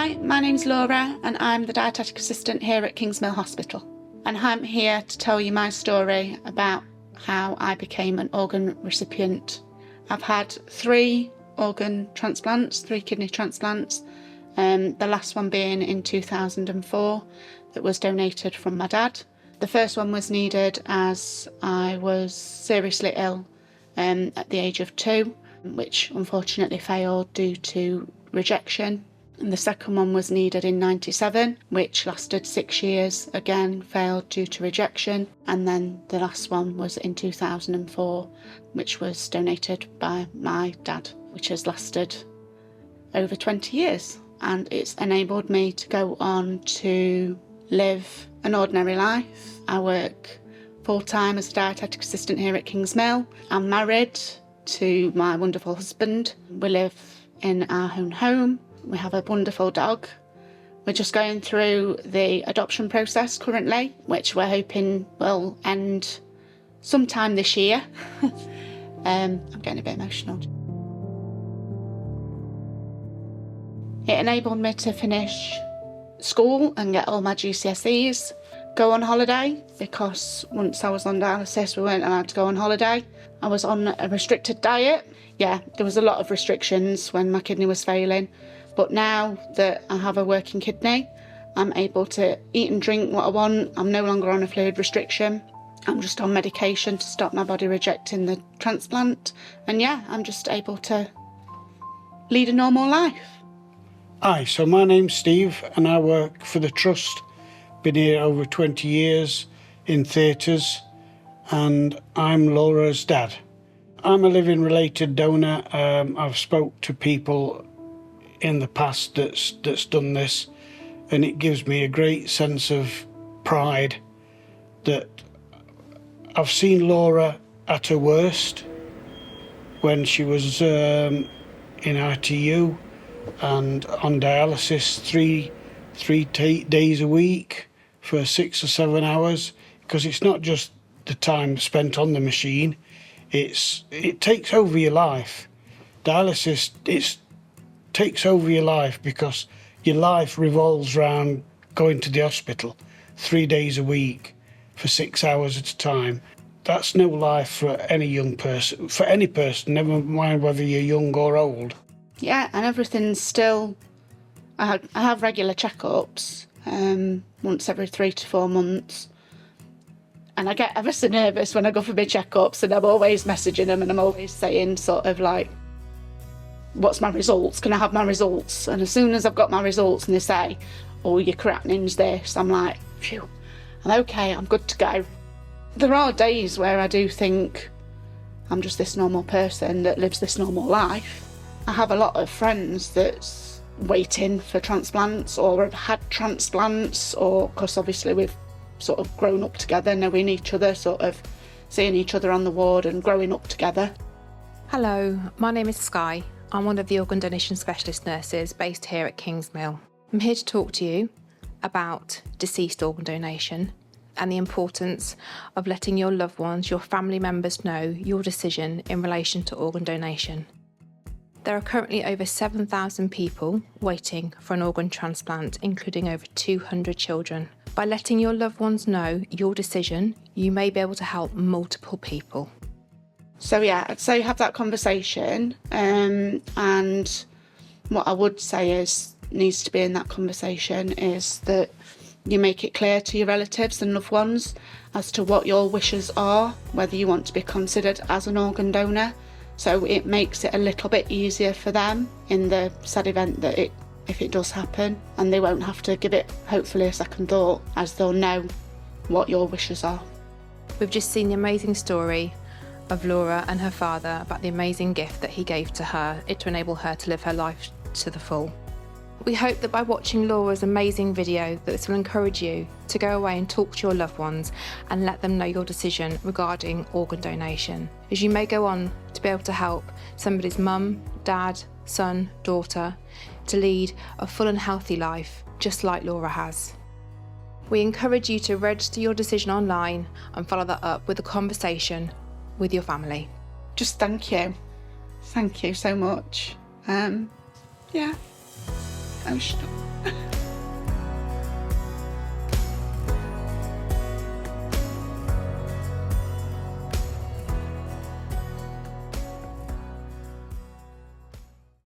Hi, my name's Laura and I'm the dietetic assistant here at Kingsmill Hospital. And I'm here to tell you my story about how I became an organ recipient. I've had 3 organ transplants, 3 kidney transplants, the last one being in 2004 that was donated from my dad. The first one was needed as I was seriously ill at the age of 2, which unfortunately failed due to rejection. And the second one was needed in 97, which lasted 6 years, again failed due to rejection. And then the last one was in 2004, which was donated by my dad, which has lasted over 20 years. And it's enabled me to go on to live an ordinary life. I work full-time as a dietetic assistant here at Kingsmill. I'm married to my wonderful husband. We live in our own home. We have a wonderful dog. We're just going through the adoption process currently, which we're hoping will end sometime this year. I'm getting a bit emotional. It enabled me to finish school and get all my GCSEs, go on holiday, because once I was on dialysis we weren't allowed to go on holiday. I was on a restricted diet. Yeah, there was a lot of restrictions when my kidney was failing. But now that I have a working kidney, I'm able to eat and drink what I want. I'm no longer on a fluid restriction. I'm just on medication to stop my body rejecting the transplant. And yeah, I'm just able to lead a normal life. Hi, so my name's Steve and I work for the Trust. Been here over 20 years in theatres and I'm Laura's dad. I'm a living related donor. I've spoke to people in the past that's done this, and it gives me a great sense of pride that I've seen Laura at her worst when she was in ITU and on dialysis three days a week for 6 or 7 hours, because it's not just the time spent on the machine, it takes over your life. Dialysis, takes over your life because your life revolves around going to the hospital 3 days a week for 6 hours at a time. That's no life for any young person, for any person, never mind whether you're young or old. Yeah, and everything's still... I have regular checkups once every 3 to 4 months. And I get ever so nervous when I go for my checkups, and I'm always messaging them and I'm always saying sort of like, what's my results? Can I have my results? And as soon as I've got my results and they say, oh, your creatinine's this, I'm like, phew, I'm okay, I'm good to go. There are days where I do think I'm just this normal person that lives this normal life. I have a lot of friends that's waiting for transplants or have had transplants, or because obviously we've sort of grown up together, knowing each other, sort of seeing each other on the ward and growing up together. Hello, my name is Skye. I'm one of the organ donation specialist nurses based here at Kingsmill. I'm here to talk to you about deceased organ donation and the importance of letting your loved ones, your family members know your decision in relation to organ donation. There are currently over 7,000 people waiting for an organ transplant, including over 200 children. By letting your loved ones know your decision, you may be able to help multiple people. So yeah, I'd say have that conversation, and what I would say is needs to be in that conversation is that you make it clear to your relatives and loved ones as to what your wishes are, whether you want to be considered as an organ donor, so it makes it a little bit easier for them in the sad event that if it does happen, and they won't have to give it hopefully a second thought, as they'll know what your wishes are. We've just seen the amazing story of Laura and her father about the amazing gift that he gave to her to enable her to live her life to the full. We hope that by watching Laura's amazing video that this will encourage you to go away and talk to your loved ones and let them know your decision regarding organ donation, as you may go on to be able to help somebody's mum, dad, son, daughter to lead a full and healthy life just like Laura has. We encourage you to register your decision online and follow that up with a conversation with your family. Just thank you. Thank you so much. Yeah. Oh, stop.